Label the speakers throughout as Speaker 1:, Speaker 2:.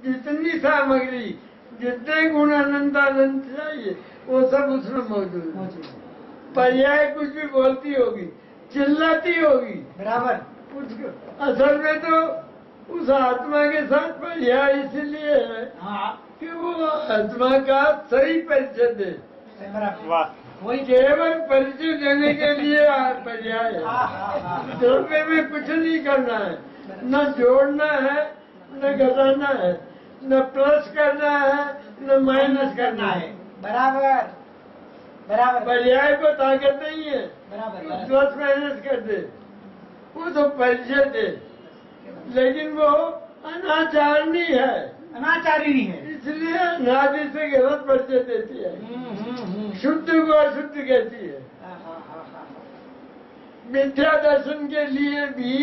Speaker 1: जितनी सामग्री, जितने गुण अनंतानंद चाहिए वो सब उसमें मौजूद है। पर्याय कुछ भी बोलती होगी, चिल्लाती होगी,
Speaker 2: बराबर,
Speaker 1: उसको असल में तो उस आत्मा के साथ पर्याय इसलिए है कि वो आत्मा का सही परिचय दे। वही केवल परिचय देने के लिए पर्याय है। द्रव्य में कुछ नहीं करना है, न जोड़ना है, न घटाना है, न प्लस करना है, न माइनस करना है।
Speaker 2: बराबर बराबर।
Speaker 1: पर्याय को ताकत नहीं है
Speaker 2: बराबर
Speaker 1: प्लस माइनस कर दे, वो तो परिचय दे, लेकिन वो अनाचारणी है,
Speaker 2: अनाचारिणी है,
Speaker 1: इसलिए अनादि से गलत परिचय देती है। शुद्ध को अशुद्ध कहती है। मिथ्या दर्शन के लिए भी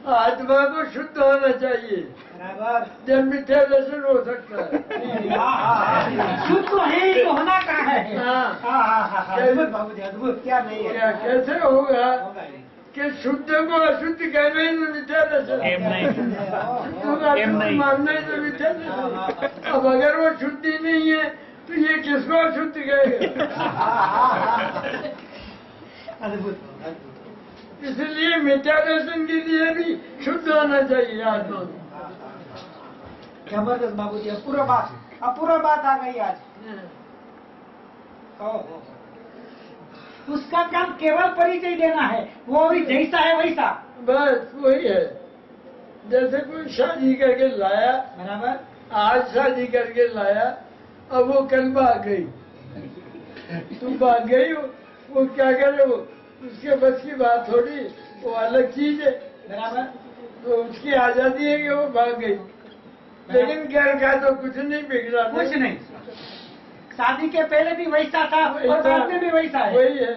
Speaker 1: आत्मा को शुद्ध होना चाहिए,
Speaker 2: बराबर,
Speaker 1: जब मिथ्या दर्शन हो सकता है।
Speaker 2: शुद्ध तो है तो होना कहाँ है।
Speaker 1: अद्भुत
Speaker 2: बाबूजी, अद्भुत। क्या नहीं है,
Speaker 1: क्या कैसे होगा कि शुद्ध को अशुद्ध कहना ही तो मिथ्या दर्शन, शुद्ध को अशुद्ध मानना ही तो मिथ्या दर्शन। अब अगर वो शुद्धि नहीं है तो ये किसको अशुद्ध कहेगा।
Speaker 2: अद्भुत।
Speaker 1: इसलिए मिथ्या दर्शन के लिए भी शुद्ध होना चाहिए आत्मा।
Speaker 2: जबरदस्त बाबूजी, अपूर्व बात आ गई आज। उसका काम केवल परिचय देना है, वो भी जैसा है वैसा।
Speaker 1: बस वही है। जैसे कोई शादी करके लाया,
Speaker 2: बराबर,
Speaker 1: आज शादी करके लाया, अब वो कल भाग गई, तुम भाग गई हो, वो क्या करे, वो उसके बस की बात थोड़ी, वो अलग चीज है।
Speaker 2: बराबर,
Speaker 1: तो उसकी आजादी है कि वो भाग गई, लेकिन घर का तो कुछ नहीं बिगड़ा,
Speaker 2: कुछ नहीं। शादी के पहले भी वैसा था और बाद में भी वैसा है।
Speaker 1: वही है,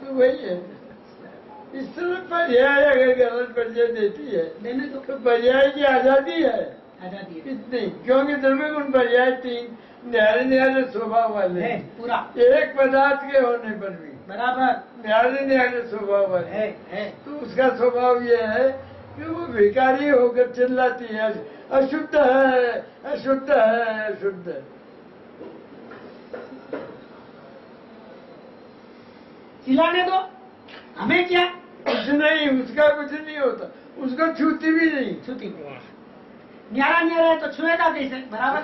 Speaker 1: तो वही है। इस तरह पर्याय अगर गलत परिचय देती है तो पर्याय की आजादी है, इतनी, क्योंकि द्रव्य गुण पर्याय 3 न्यारे न्यारे स्वभाव वाले
Speaker 2: है, पूरा
Speaker 1: एक पदार्थ के होने पर भी
Speaker 2: बराबर
Speaker 1: न्यारे न्यारे स्वभाव वाले
Speaker 2: है।
Speaker 1: तो उसका स्वभाव ये है कि वो भिखारी होकर चिल्लाती है, अशुद्ध है, अशुद्ध है, अशुद्ध है।
Speaker 2: चिल्लाने दो, हमें क्या,
Speaker 1: कुछ नहीं, उसका कुछ नहीं होता, उसको छूती भी नहीं।
Speaker 2: छूती न्यारा न्यारा है तो छुएगा कैसे। बराबर,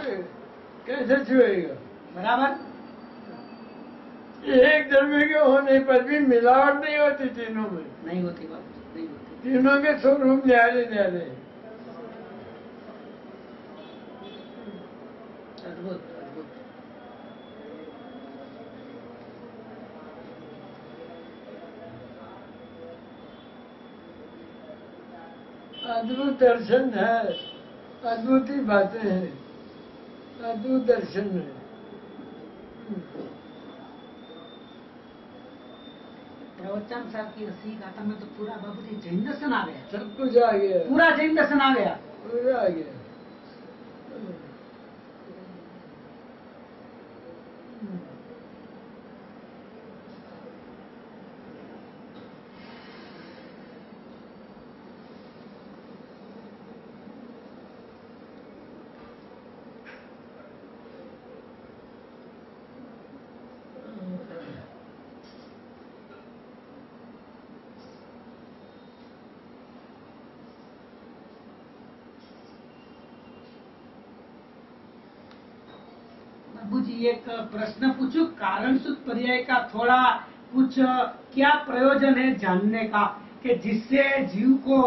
Speaker 1: कैसे छुएगा।
Speaker 2: बराबर,
Speaker 1: एक द्रव्य के होने पर भी मिलावट नहीं होती तीनों में,
Speaker 2: नहीं होती बाबू, नहीं होती।
Speaker 1: तीनों के स्वरूप न्यारे न्यारे।
Speaker 2: अद्भुत अद्भुत।
Speaker 1: अद्भुत दर्शन है, अद्भुत ही बातें हैं, अद्भुत दर्शन है।
Speaker 2: प्रवचन साहब की रसी गाथा में तो पूरा बाबूजी जैन दर्शन आ गया,
Speaker 1: सब कुछ आ गया,
Speaker 2: पूरा जैन दर्शन आ गया,
Speaker 1: पूरा आ गया।
Speaker 2: बाबूजी एक प्रश्न पूछूं, कारण सूत्र पर्याय का थोड़ा कुछ क्या प्रयोजन है जानने का, कि जिससे जीव को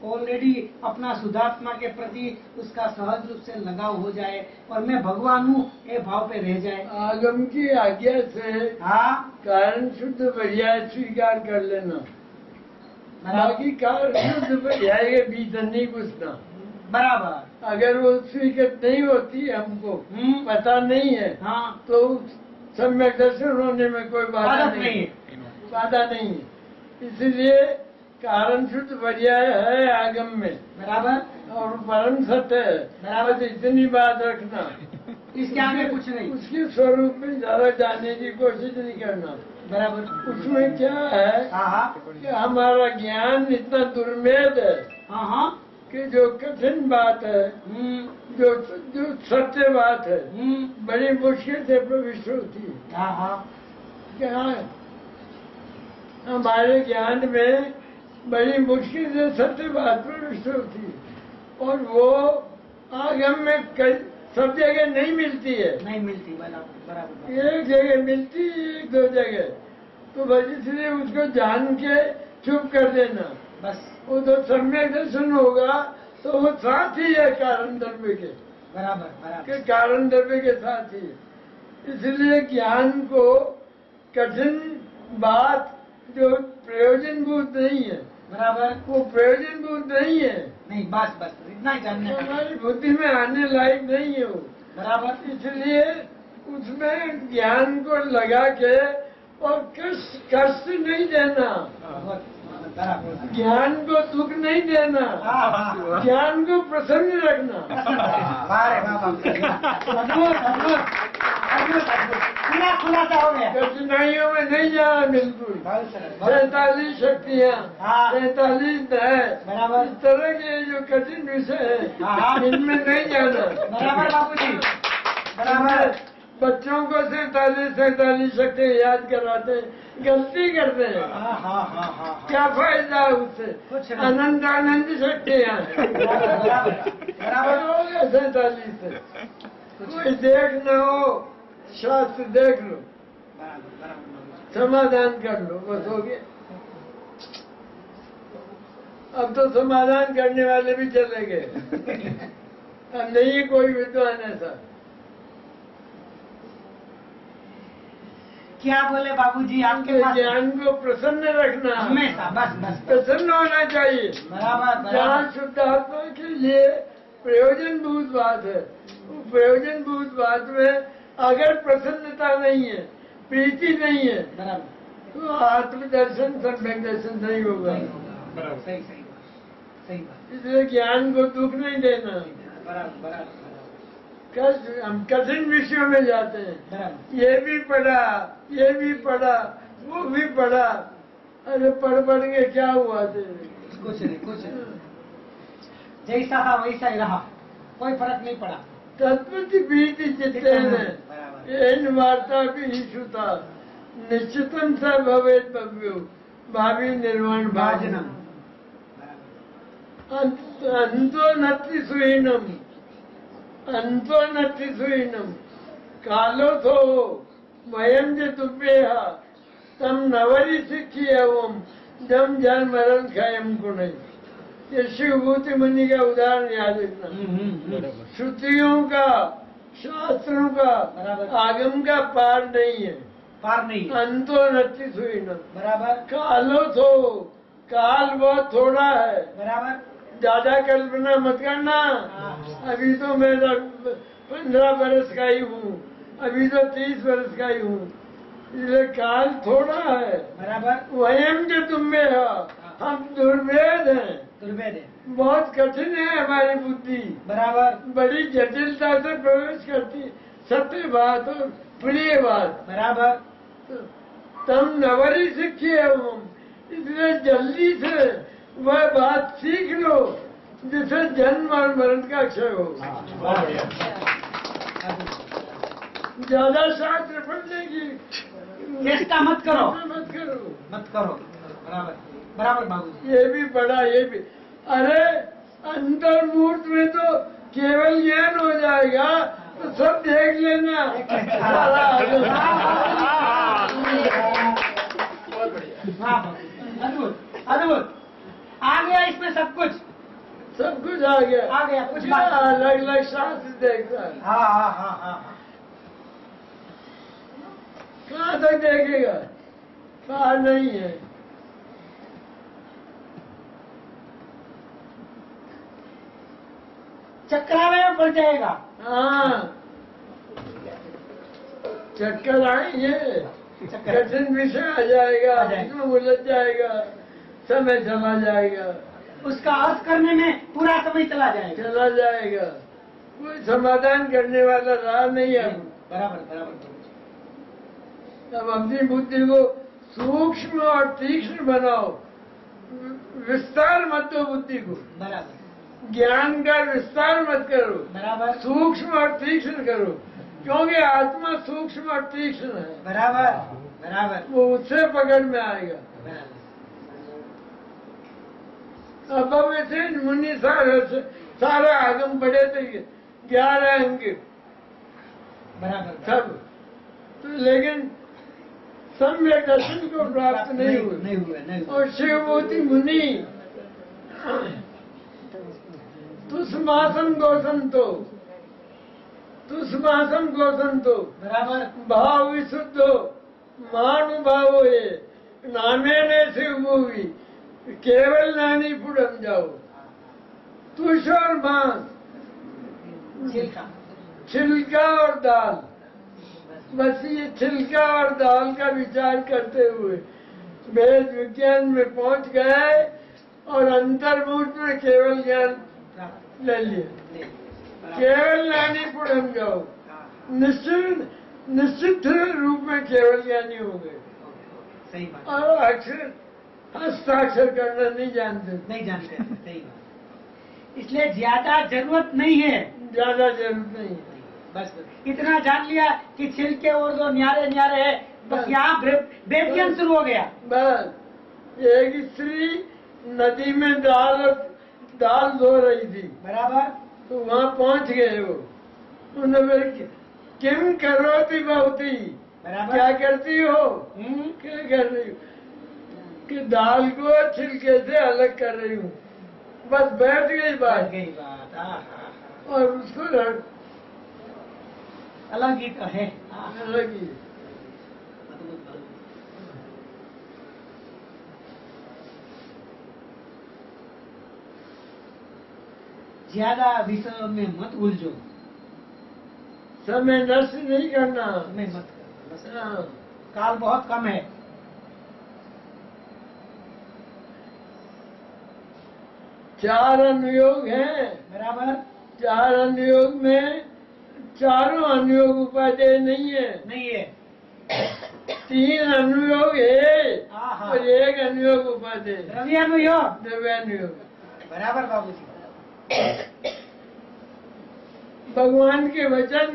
Speaker 2: ऑलरेडी अपना शुद्धात्मा के प्रति उसका सहज रूप से लगाव हो जाए और मैं भगवान हूँ ये भाव पे रह जाए।
Speaker 1: आगम की आज्ञा से
Speaker 2: हाँ,
Speaker 1: कारण शुद्ध पर्याय स्वीकार कर लेना, बाकी कारण शुद्ध पर्याय के भीतर नहीं घुसना।
Speaker 2: बराबर,
Speaker 1: अगर वो स्वीकृत नहीं होती, हमको पता नहीं है,
Speaker 2: हाँ,
Speaker 1: तो सम्यक दर्शन होने में कोई बाधा नहीं है, बाधा नहीं है। इसलिए कारण शुद्ध पर्याय है आगम में,
Speaker 2: बराबर,
Speaker 1: और परम सत्य है।
Speaker 2: बराबर,
Speaker 1: तो इतनी बात रखना,
Speaker 2: इसके आगे कुछ नहीं।
Speaker 1: उसके स्वरूप में ज्यादा जानने की कोशिश नहीं करना।
Speaker 2: बराबर,
Speaker 1: उसमें क्या है
Speaker 2: हाँ हाँ
Speaker 1: कि हमारा ज्ञान इतना दुर्मेध है,
Speaker 2: हाँ हाँ,
Speaker 1: कि जो कठिन बात है, जो जो सत्य बात है, बड़ी मुश्किल से प्रविष्ट होती है। क्या हमारे ज्ञान में बड़ी मुश्किल से सत्य बात प्रविष्ट होती है और वो आगम में सब जगह नहीं मिलती है।
Speaker 2: नहीं मिलती, बराबर।
Speaker 1: एक जगह मिलती है, एक दो जगह, तो बस इसलिए उसको जान के चुप कर देना
Speaker 2: बस।
Speaker 1: वो तो सम्यक दर्शन होगा तो वो साथ ही है कारण द्रव्य के।
Speaker 2: बराबर
Speaker 1: के कारण द्रव्य के साथ ही। इसलिए ज्ञान को कठिन बात जो प्रयोजनभूत नहीं है,
Speaker 2: बराबर,
Speaker 1: वो प्रयोजनभूत नहीं है।
Speaker 2: नहीं, बस इतना ही जानना है।
Speaker 1: हमारी बुद्धि में आने लायक नहीं है वो।
Speaker 2: बराबर।
Speaker 1: इसलिए उसमें ज्ञान को लगा के और कष्ट नहीं देना, ज्ञान को दुख नहीं देना, ज्ञान को प्रसन्न रखना।
Speaker 2: खुलासा हो गया।
Speaker 1: कठिनाइयों में नहीं जाना बिल्कुल। 47 शक्तियाँ, 47 है,
Speaker 2: बराबर।
Speaker 1: इस तरह के जो कठिन विषय है इनमें नहीं जाना।
Speaker 2: बराबर बाबूजी, बराबर।
Speaker 1: बच्चों को 47 शक्तियाँ याद कराते, गलती करते हैं। क्या फायदा उससे? अनंत आनंद शक्तियाँ
Speaker 2: बराबर
Speaker 1: हो गया 47 से। कोई देख न हो, शास्त्र देख लो, समाधान कर लो, बस हो गया। अब तो समाधान करने वाले भी चले गए। अब नहीं कोई विद्वान ऐसा।
Speaker 2: क्या बोले बाबूजी आपके पास?
Speaker 1: ज्ञान को प्रसन्न रखना
Speaker 2: हमेशा, बस
Speaker 1: प्रसन्न होना चाहिए।
Speaker 2: बराबर।
Speaker 1: जहाँ शुद्धात्मा के लिए प्रयोजनभूत बात है, वो प्रयोजनभूत बात में अगर प्रसन्नता नहीं है, प्रीति नहीं है, तो आत्मदर्शन सम्यक दर्शन नहीं होगा।
Speaker 2: सही बात।
Speaker 1: इसलिए ज्ञान को दुख नहीं देना।
Speaker 2: बराबर।
Speaker 1: हम कठिन विषयों में जाते हैं, ये भी पढ़ा, ये भी पढ़ा, वो भी पढ़ा। अरे पढ़ के क्या हुआ तेरे?
Speaker 2: कुछ नहीं। जैसा था वैसा ही रहा, कोई फर्क नहीं पड़ा।
Speaker 1: तत्वति प्रीति चित्तेन एन वार्ता भी श्रुता निश्चितम स भवेत भव्यो भावी निर्वाण भाजनम अंतो नत्ति सुहीनम कालो थो वयम ज तुभ्येह तम नवरी सिखी एवं जम जल मरण खयम गुणै। ये शिवभूति मुनि का उदाहरण याद रखना। श्रुतियों का, शास्त्रों का, आगम का पार नहीं है। अंतो नत्ति सुहीनम।
Speaker 2: बराबर।
Speaker 1: कालो थो, काल बहुत थोड़ा है।
Speaker 2: बराबर।
Speaker 1: ज्यादा कल्पना मत करना। अभी तो मैं 15 बरस का ही हूँ, अभी तो 30 बरस का ही हूँ, इसलिए काल थोड़ा है।
Speaker 2: बराबर।
Speaker 1: वयम जो तुम में हो, हम दुर्वेद हैं। बहुत कठिन है हमारी बुद्धि।
Speaker 2: बराबर।
Speaker 1: बड़ी जटिलता से प्रवेश करती सत्य बात और प्रिय बात।
Speaker 2: बराबर।
Speaker 1: तम नवरी सीखिए हम, इसलिए जल्दी से वह बात सीख लो जिससे जन्म और मरण का क्षय हो। ज्यादा शास्त्र पढ़ने की
Speaker 2: चेष्टा मत करो। बराबर बाबू।
Speaker 1: ये भी पढ़ा, ये भी। अरे अंतर्मूर्त में तो केवल ज्ञान हो जाएगा, तो सब देख लेना।
Speaker 2: अद्भुत आ गया इसमें सब कुछ
Speaker 1: आ गया।
Speaker 2: कुछ
Speaker 1: अलग अलग शास्त्र देखता है।
Speaker 2: हाँ।
Speaker 1: कहाँ तक देखेगा? कहाँ नहीं है।
Speaker 2: चक्रावे में पड़ जाएगा।
Speaker 1: हाँ, चक्कर आएंगे, कठिन विषय आ जाएगा, इसमें उलझ जाएगा, समय चला जाएगा,
Speaker 2: उसका अर्थ करने में पूरा समय चला जाएगा।
Speaker 1: कोई समाधान करने वाला रहा नहीं है।
Speaker 2: बराबर।
Speaker 1: अब अपनी बुद्धि को सूक्ष्म और तीक्ष्ण बनाओ, विस्तार मत दो बुद्धि को।
Speaker 2: बराबर।
Speaker 1: ज्ञान का विस्तार मत करो,
Speaker 2: बराबर।
Speaker 1: सूक्ष्म और तीक्ष्ण करो, क्योंकि आत्मा सूक्ष्म और तीक्ष्ण है।
Speaker 2: बराबर बराबर।
Speaker 1: वो उससे पकड़ में आएगा। अब ऐसे मुनि सारा आगम पड़े थे 11 अंग
Speaker 2: बराबर
Speaker 1: सब, तो लेकिन सम्यक दर्शन को प्राप्त नहीं हुए। और शिवभूति मुनि तुष्मासम गोसंतो, तुष्मासम गोसंतो,
Speaker 2: बराबर।
Speaker 1: भाव विशुद्धो महानुभावो ये नामे ने शिवभूमि केवल नानी पुड़म जाओ। तुष और मांस, छिलका और दाल, बस ये छिलका और दाल का विचार करते हुए वेद विज्ञान में पहुंच गए और अंतर्मुख में केवल ज्ञान ले लिया। केवल नानी पुड़म जाओ, निश्चित रूप में केवल ज्ञानी हो गए।
Speaker 2: सही बात।
Speaker 1: और अक्षर हस्ताक्षर करना नहीं जानते।
Speaker 2: सही बात। इसलिए ज्यादा जरूरत नहीं है,
Speaker 1: ज्यादा जरूरत नहीं है।
Speaker 2: बस इतना जान लिया कि छिलके और जो न्यारे न्यारे है, बस यहाँ वेद शुरू हो गया।
Speaker 1: बस एक स्त्री नदी में दाल धो रही थी,
Speaker 2: बराबर।
Speaker 1: तो वहाँ पहुँच गए वो। उन्होंने किम करोती बहुती,
Speaker 2: बराबर।
Speaker 1: क्या करती हो, क्या कर रही हो, कि दाल को छिलके से अलग कर रही हूँ। बस बैठ गई बात। और उसको
Speaker 2: अलग ही तो है,
Speaker 1: अलग ही।
Speaker 2: ज्यादा विषयों में मत उलझो,
Speaker 1: समय नष्ट नहीं करना,
Speaker 2: समय मत करो।
Speaker 1: हाँ।
Speaker 2: काल बहुत कम है।
Speaker 1: चार अनुयोग हैं,
Speaker 2: बराबर।
Speaker 1: चार अनुयोग में चारों अनुयोग उपादेय नहीं है।
Speaker 2: नहीं है।
Speaker 1: 3 अनुयोग है
Speaker 2: आहा।
Speaker 1: और 1 अनुयोग उपादेय।
Speaker 2: द्रव्यानुयोग।
Speaker 1: द्रव्यानुयोग।
Speaker 2: बराबर बाबूजी।
Speaker 1: भगवान के वचन,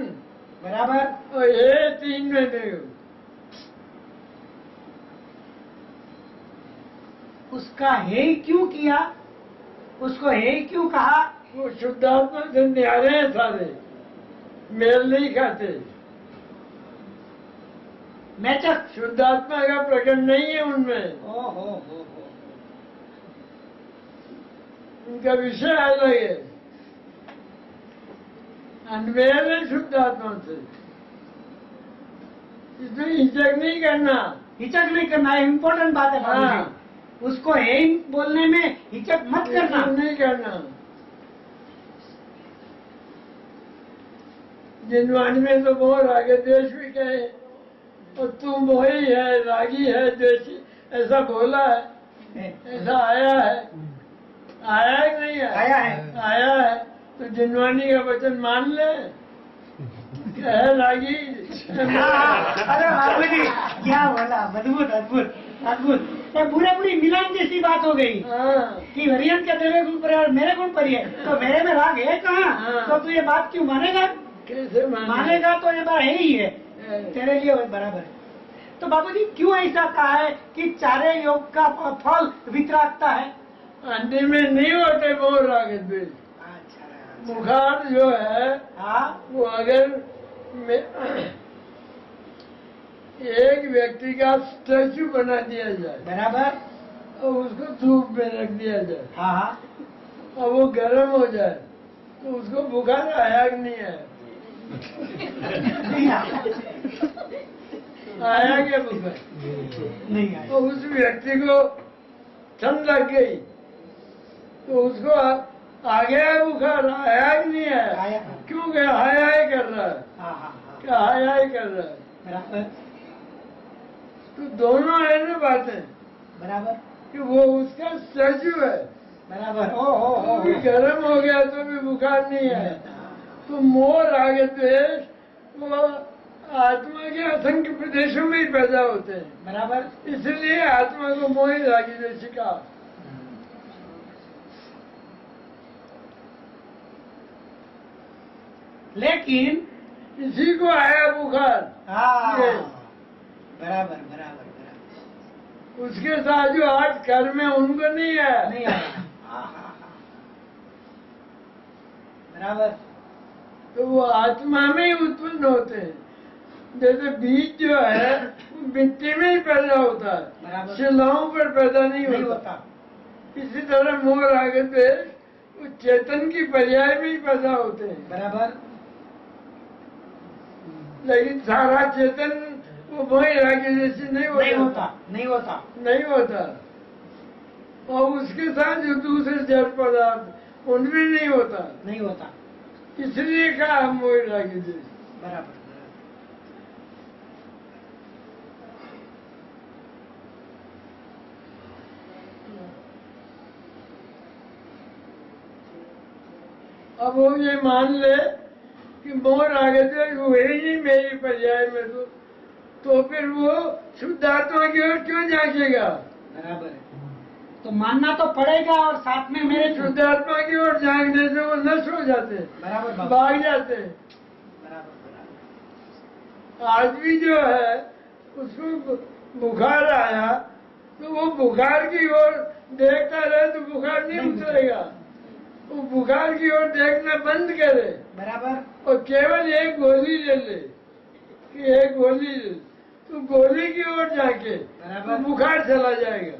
Speaker 2: बराबर।
Speaker 1: और ये 3 अनुयोग।
Speaker 2: उसका हे क्यों किया, उसको हे क्यों कहा?
Speaker 1: वो शुद्धात्मा से न्यारे हैं सारे, मेल नहीं खाते।
Speaker 2: मैचक
Speaker 1: शुद्धात्मा का प्रकट नहीं है उनमें।
Speaker 2: हो।
Speaker 1: उनका विषय अलग है, अनमेल है शुद्धात्मा से। इसमें हिचक नहीं करना।
Speaker 2: हिचक नहीं करना है, इम्पोर्टेंट बात है बाबूजी।
Speaker 1: हाँ।
Speaker 2: उसको हे बोलने में हिचक मत करना।
Speaker 1: नहीं करना। जिनवाणी में तो बहुत रागे द्वेष भी कहे, और तू मोही है, रागी है, द्वेषी, ऐसा बोला है, ऐसा आया है। आया है कि नहीं है?
Speaker 2: आया है।
Speaker 1: आया है तो जिनवाणी का वचन मान ले। है रागी।
Speaker 2: अरे बाबूजी क्या बोला, अद्भुत अद्भुत अद्भुत। पूरे पूरी मिलन जैसी बात हो गई कि हरियन के तेरे गुण पर है और मेरे गुण पर ही है, तो मेरे में राग है कहाँ? तो तू ये बात क्यों मानेगा?
Speaker 1: कैसे
Speaker 2: मानेगा तो ये बात है ही है, तेरे लिए बराबर है। तो बाबूजी क्यों ऐसा कहा है कि चारे योग का फल वितरागता है?
Speaker 1: अंडे में नहीं होते वो राग द्वेष। बुखार जो है, वो अगर एक व्यक्ति का स्टैचू बना दिया जाए, बराबर, और उसको धूप में रख दिया जाए, और वो गर्म हो जाए, तो उसको बुखार आया कि नहीं आया? आया क्या बुखार?
Speaker 2: नहीं आया।
Speaker 1: तो उस व्यक्ति को ठंड लग गई, तो उसको आ गया बुखार, आया कि नहीं आया?
Speaker 2: आया।
Speaker 1: क्यों गया? आया ही कर रहा है। क्या आया ही कर रहा है?
Speaker 2: बराबर।
Speaker 1: तो दोनों है ना बातें,
Speaker 2: बराबर,
Speaker 1: कि वो उसका स्टैचू है,
Speaker 2: बराबर।
Speaker 1: ओ गर्म हो गया तो भी बुखार नहीं है। तो मोह राग द्वेष वो आत्मा के असंख्य प्रदेशों में ही पैदा होते हैं,
Speaker 2: बराबर।
Speaker 1: इसलिए आत्मा को मोह राग द्वेष कहा।
Speaker 2: लेकिन
Speaker 1: किसी को आया बुखार,
Speaker 2: बराबर बराबर बराबर,
Speaker 1: उसके साथ जो 8 कर्म है उनको नहीं आया।
Speaker 2: नहीं आया। बराबर।
Speaker 1: तो वो आत्मा में ही उत्पन्न होते हैं। जैसे बीज जो है वो मिट्टी में ही पैदा होता है, शिलाओं पर पैदा नहीं होता। इसी तरह मोर आगे पे वो चेतन की पर्याय में ही पैदा होते हैं।
Speaker 2: बराबर।
Speaker 1: लेकिन सारा चेतन वो मोर आगे जैसे नहीं होता,
Speaker 2: नहीं होता,
Speaker 1: नहीं होता। और उसके साथ जो दूसरे जड़ पदार्थ उनमें नहीं होता,
Speaker 2: नहीं होता।
Speaker 1: इसलिए कहा मोर आगे जैसे।
Speaker 2: बराबर।
Speaker 1: अब वो ये मान ले कि मोर आगे से हुए ही नहीं मेरी पर्याय में, तो फिर वो शुद्धात्मा की ओर क्यों झांकेगा?
Speaker 2: बराबर है। तो मानना तो पड़ेगा, और साथ में मेरे
Speaker 1: शुद्धात्मा की ओर झांकने से वो नष्ट हो जाते,
Speaker 2: बराबर
Speaker 1: भाग जाते।
Speaker 2: बराबर।
Speaker 1: आज भी जो है उसको बुखार आया तो वो बुखार की ओर देखता रहे तो बुखार नहीं उतरेगा। वो बुखार की ओर देखना बंद करे।
Speaker 2: बराबर।
Speaker 1: और केवल एक गोली ले ले कि एक गोली ले, तो गोली की ओर जाके तो बुखार चला जाएगा।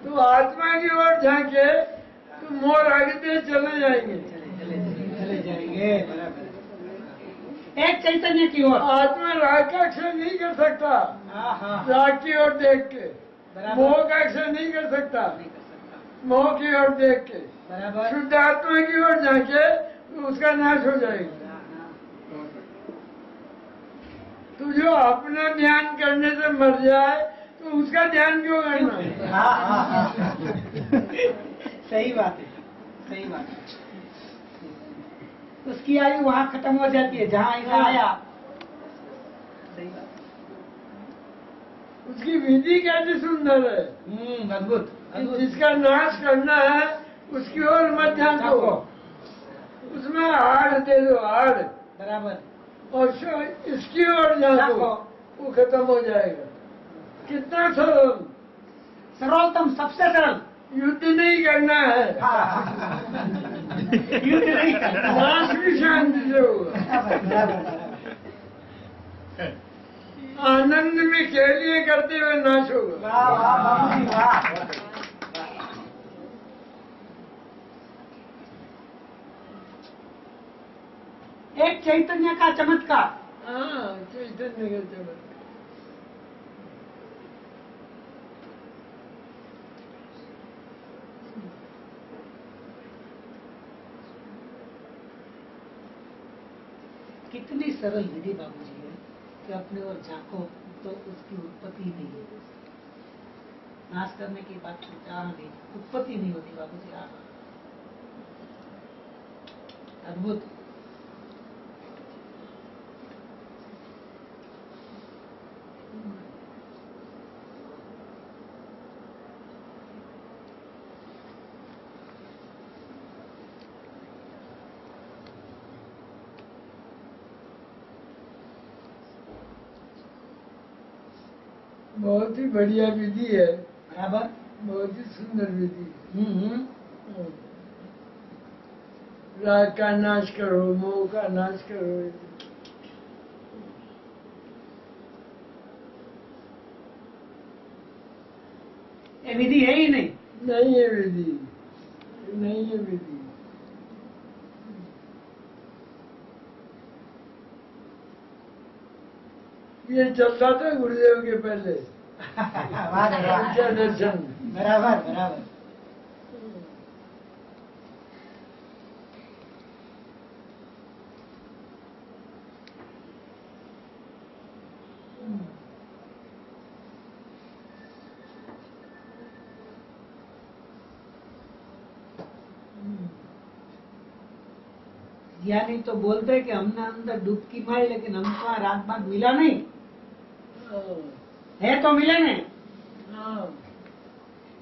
Speaker 1: तो आत्मा की ओर जाके तो मोर आगे चले जाएंगे,
Speaker 2: चले जाएंगे। बराबर। एक चैतन्य की ओर।
Speaker 1: आत्मा राग का अक्षर नहीं कर सकता, राग की ओर देख के। मोह का अक्षर नहीं कर सकता, मोह की ओर देख के।
Speaker 2: बराबर।
Speaker 1: शुद्ध आत्मा की ओर जाके तो उसका नाश हो जाएगा। तो जो अपना ध्यान करने से मर जाए तो उसका ध्यान क्यों करना है?
Speaker 2: सही बात है, सही बात है। उसकी आयु वहाँ खत्म हो जाती है जहाँ ऐसा आया। सही बात।
Speaker 1: उसकी विधि कैसी सुंदर है।
Speaker 2: अद्भुत।
Speaker 1: जिसका नाश करना है उसकी ओर मत झांको, उसमें हाड़ दे दो, हाड़।
Speaker 2: बराबर।
Speaker 1: और इसकी ओर झांको, वो खत्म हो जाएगा। कितना सरल,
Speaker 2: सरलतम, सबसे सरल।
Speaker 1: युद्ध नहीं करना है,
Speaker 2: युद्ध नहीं करना,
Speaker 1: नाश भी शांति से होगा। आनंद में खेलिए करते हुए नाश होगा।
Speaker 2: एक चैतन्य का चमत्कार।
Speaker 1: हाँ, चैतन्य का चमत्कार।
Speaker 2: कितनी सरल विधि बाबूजी है कि अपने और झांको तो उसकी उत्पत्ति नहीं है। नाश करने की बात नहीं, उत्पत्ति नहीं होती बाबूजी। अद्भुत।
Speaker 1: बहुत ही बढ़िया विधि है।
Speaker 2: बराबर।
Speaker 1: बहुत ही सुंदर विधि। राग का नाश करो, मोह का नाश करो।
Speaker 2: ये विधि है ही नहीं।
Speaker 1: नहीं है विधि, नहीं है विधि। ये चलता था गुरुदेव के पहले। दर्शन।
Speaker 2: बराबर बराबर। ज्ञानी तो बोलते हैं कि हमने अंदर डुबकी मारी लेकिन हमको रात बाद मिला नहीं है, तो मिले नहीं।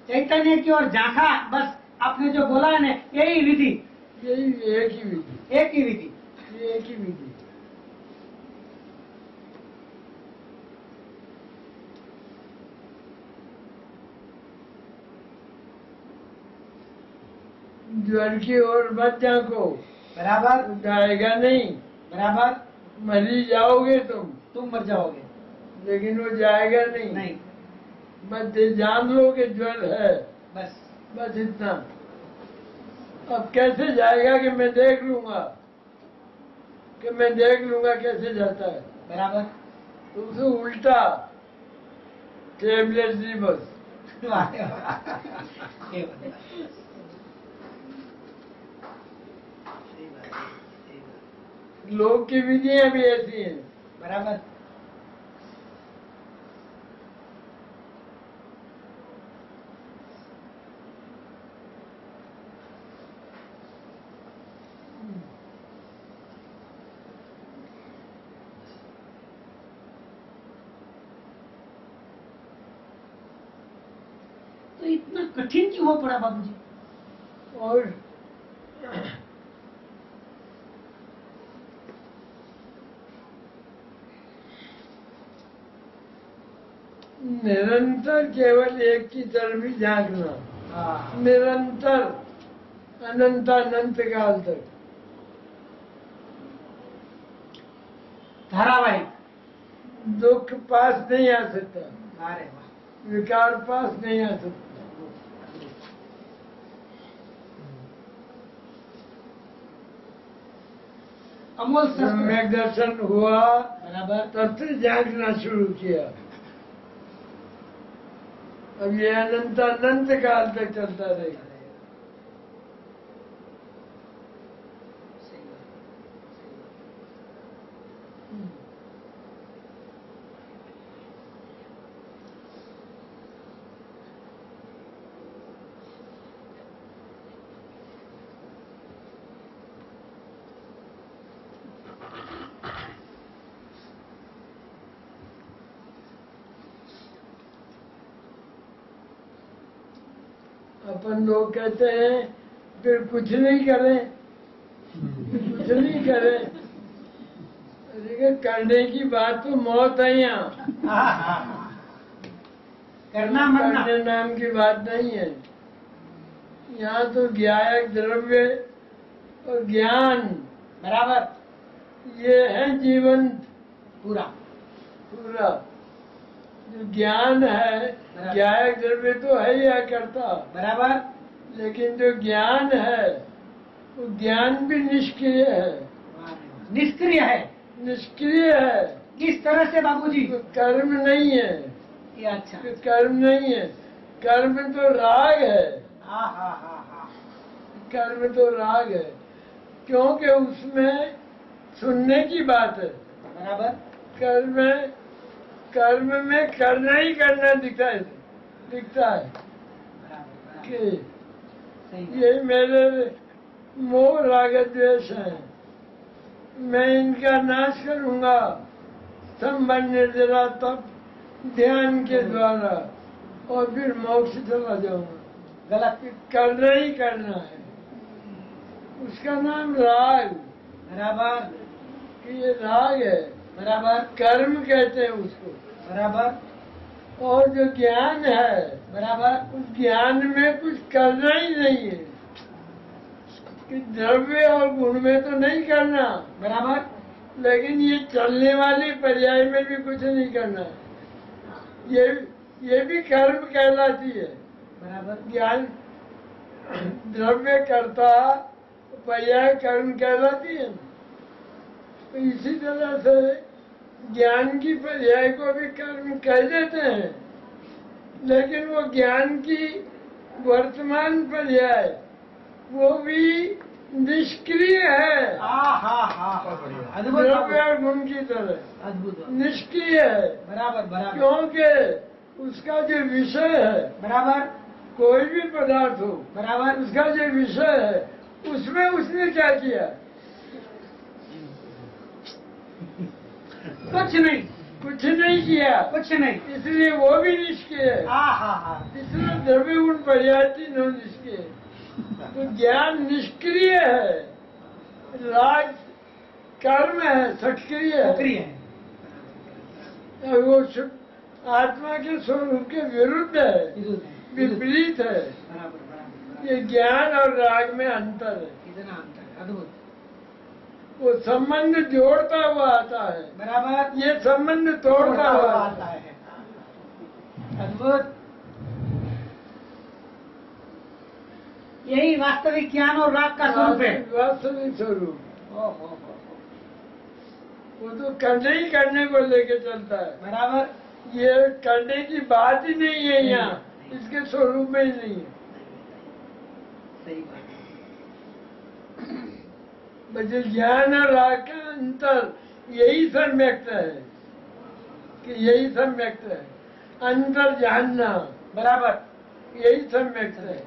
Speaker 2: चैतन्य की ओर झांका, बस आपने जो बोला है ना, यही विधि,
Speaker 1: यही एक ही विधि।
Speaker 2: एक ही विधि,
Speaker 1: एक ही विधि। ज्वर की ओर मत झांको,
Speaker 2: बराबर,
Speaker 1: जाएगा नहीं,
Speaker 2: बराबर,
Speaker 1: मरी जाओगे तुम
Speaker 2: मर जाओगे,
Speaker 1: लेकिन वो जाएगा नहीं।
Speaker 2: नहीं,
Speaker 1: बस ये जान लो कि ज्वर है,
Speaker 2: बस
Speaker 1: बस इतना। अब कैसे जाएगा कि मैं देख लूंगा, कि मैं देख लूंगा कैसे जाता है।
Speaker 2: बराबर।
Speaker 1: तो उसे उल्टा टेबलेट दी बस। लोग की विधियां भी ऐसी हैं।
Speaker 2: बराबर। तो इतना कठिन क्यों हो पड़ा बाबूजी?
Speaker 1: और निरंतर केवल एक की तरफ ही झांकना, निरंतर अनंत अनंत काल तक
Speaker 2: धारावाहिक।
Speaker 1: दुख पास नहीं आ सकता,
Speaker 2: अरे वाह,
Speaker 1: विकार पास नहीं आ सकता।
Speaker 2: अमोल
Speaker 1: सम्यक दर्शन हुआ,
Speaker 2: बराबर,
Speaker 1: तब से झांकना शुरू किया। अब ये अनंत अनंत काल तक चलता रहेगा। अपन लोग कहते हैं फिर कुछ नहीं करें, कुछ नहीं करें। अरे करने की बात तो मौत है यहाँ,
Speaker 2: करना मरना
Speaker 1: करने नाम की बात नहीं है। यहाँ तो ज्ञायक द्रव्य और ज्ञान,
Speaker 2: बराबर,
Speaker 1: ये है जीवन
Speaker 2: पूरा।
Speaker 1: पूरा। जो ज्ञान है, ज्ञायक द्रव्य तो है ही करता,
Speaker 2: बराबर,
Speaker 1: लेकिन जो ज्ञान है वो ज्ञान भी निष्क्रिय है,
Speaker 2: निष्क्रिय है।
Speaker 1: निष्क्रिय है।
Speaker 2: किस तरह से बाबूजी?
Speaker 1: तो कर्म नहीं है,
Speaker 2: ये अच्छा,
Speaker 1: तो कर्म नहीं है। कर्म तो राग है,
Speaker 2: हाँ,
Speaker 1: कर्म तो राग है, क्योंकि उसमें सुनने की बात है।
Speaker 2: बराबर,
Speaker 1: कर्म में करना ही करना दिखता है कि ये मेरे मोह राग द्वेष है, मैं इनका नाश करूंगा संबंध निर्जरा तप ध्यान के द्वारा, और फिर मोक्ष चला जाऊंगा।
Speaker 2: गलत,
Speaker 1: करना ही करना है, उसका नाम राग।
Speaker 2: बराबर,
Speaker 1: कि ये राग है,
Speaker 2: बराबर,
Speaker 1: कर्म कहते हैं उसको।
Speaker 2: बराबर,
Speaker 1: और जो ज्ञान है,
Speaker 2: बराबर,
Speaker 1: उस ज्ञान में कुछ करना ही नहीं है, कि द्रव्य और गुण में तो नहीं करना,
Speaker 2: बराबर,
Speaker 1: लेकिन ये चलने वाली पर्याय में भी कुछ नहीं करना है। ये भी कर्म कहलाती है।
Speaker 2: बराबर,
Speaker 1: ज्ञान द्रव्य करता पर्याय कर्म कहलाती है। तो इसी तरह से ज्ञान की पर्याय को भी कर्म कह देते हैं, लेकिन वो ज्ञान की वर्तमान पर्याय वो भी निष्क्रिय है,
Speaker 2: अद्भुत,
Speaker 1: द्रव्य और गुण की तरह
Speaker 2: अद्भुत,
Speaker 1: निष्क्रिय है।
Speaker 2: बराबर, बराबर,
Speaker 1: क्योंकि उसका जो विषय है,
Speaker 2: बराबर,
Speaker 1: कोई भी पदार्थ हो,
Speaker 2: बराबर,
Speaker 1: उसका जो विषय है उसमें उसने क्या किया?
Speaker 2: कुछ नहीं,
Speaker 1: कुछ नहीं किया,
Speaker 2: कुछ नहीं,
Speaker 1: इसलिए वो भी निष्क्रिय है। इसलिए द्रव्य गुण पर्याय तीनों निष्क्रिय है। तो ज्ञान निष्क्रिय है, राग कर्म है, सक्रिय है,
Speaker 2: सक्रिय है,
Speaker 1: और वो आत्मा के स्वरूप के विरुद्ध है, विपरीत है।
Speaker 2: बराबर बराबर।
Speaker 1: ये ज्ञान और राग में अंतर है।
Speaker 2: कितना अंतर है, अद्भुत।
Speaker 1: वो संबंध जोड़ता हुआ आता है,
Speaker 2: बराबर।
Speaker 1: ये संबंध तोड़ता हुआ आता है।
Speaker 2: अद्भुत। यही वास्तविक ज्ञान और राग का स्वरूप है।
Speaker 1: वास्तविक स्वरूप। वो तो करने ही करने को लेके चलता है।
Speaker 2: बराबर।
Speaker 1: ये करने की बात ही नहीं है यहाँ, इसके स्वरूप में ही नहीं है।
Speaker 2: सही बात है।
Speaker 1: बच्चे ज्ञान और राग का अंतर यही सम्यक्त है, कि यही सम्यक्त है, अंतर जानना।
Speaker 2: बराबर।
Speaker 1: यही सम्यक्त है।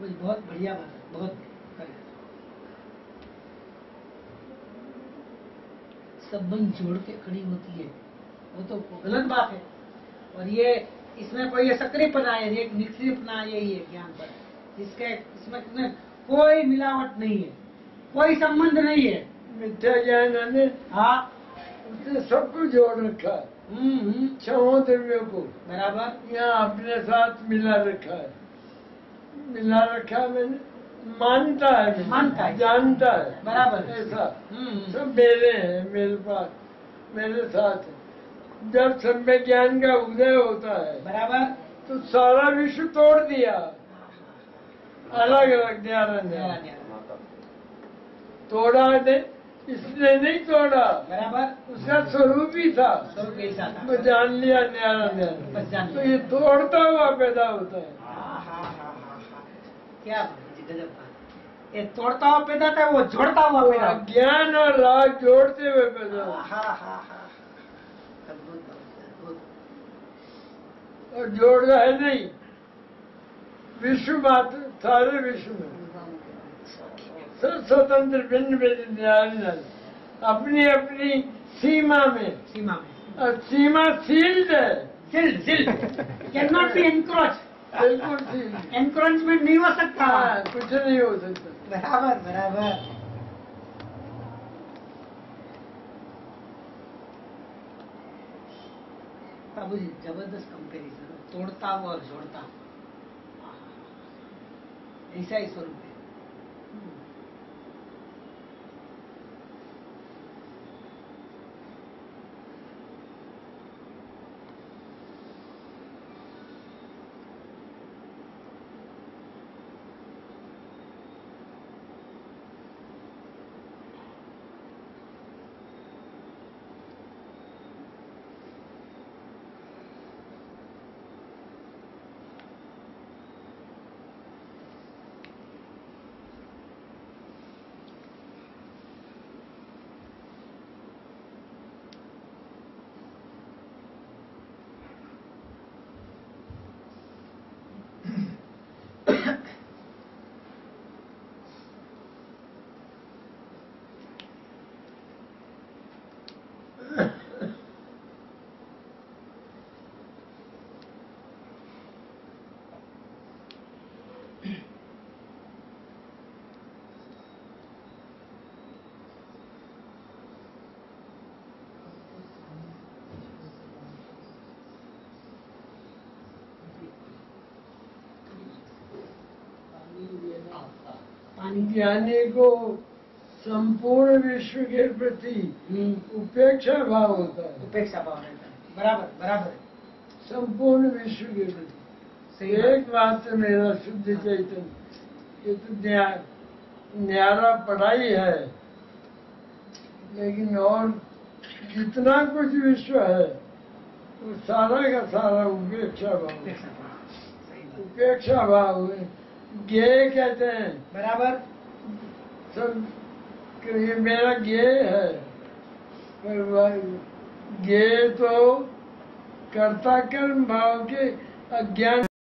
Speaker 2: बहुत बढ़िया बात है, बहुत बढ़िया। संबंध जोड़ के खड़ी होती है, वो तो गलत बात है। और ये इसमें कोई ये सक्रियपना है, एक निष्क्रियपना यही है ज्ञान पर, जिसके इसमें कोई मिलावट नहीं है, कोई संबंध नहीं है।
Speaker 1: मिथ्या ज्ञान है,
Speaker 2: हाँ,
Speaker 1: उसने सब कुछ जोड़ रखा है, छहों द्रव्यों को।
Speaker 2: बराबर।
Speaker 1: यहाँ अपने साथ मिला रखा है। मिला रखा मैंने, मानता है,
Speaker 2: मानता है,
Speaker 1: जानता है।
Speaker 2: बराबर।
Speaker 1: ऐसा सब मेरे हैं, मेरे पास, मेरे साथ है। जब सम्यक ज्ञान का उदय होता है,
Speaker 2: बराबर,
Speaker 1: तो सारा विश्व तोड़ दिया, अलग अलग न्यारा न्यारा तोड़ा ने, इसने नहीं तोड़ा।
Speaker 2: बराबर।
Speaker 1: उसका स्वरूप ही था,
Speaker 2: स्वरूप ऐसा था।
Speaker 1: वो जान लिया न्यारा न्यारा। तो ये तोड़ता हुआ पैदा होता है।
Speaker 2: क्या गजब बात। ये तोड़ता हुआ पैदा था, वो जोड़ता हुआ पैदा।
Speaker 1: ज्ञान और राग जोड़ते हुए पैदा। और जोड़ रहा है नहीं, विश्व मात्र, सारे विश्व में सब स्वतंत्र भिन्न भिन्न न्याय, अपनी अपनी सीमा में। और सीमा सील्ड है,
Speaker 2: sealed can not be encroach.
Speaker 1: बिल्कुल सील्ड,
Speaker 2: एनक्रोचमेंट नहीं हो सकता।
Speaker 1: कुछ नहीं हो सकता।
Speaker 2: बराबर बराबर। बाबू जी जबरदस्त कंपैरिजन, तोड़ता हुआ और जोड़ता, ऐसा ही स्वरूप है।
Speaker 1: ज्ञानी को संपूर्ण विश्व के प्रति उपेक्षा भाव होता है।
Speaker 2: उपेक्षा भाव रहता है। बराबर बराबर।
Speaker 1: संपूर्ण विश्व के प्रति एक बात है, मेरा शुद्ध चैतन्य, ये तो न्यारा पढ़ाई है, लेकिन और जितना कुछ विश्व है वो सारा का सारा उपेक्षा भाव। उपेक्षा भाव है, ज्ञेय कहते हैं।
Speaker 2: बराबर।
Speaker 1: सब ये मेरा ज्ञेय है, पर ज्ञेय तो कर्ता कर्म भाव के अज्ञान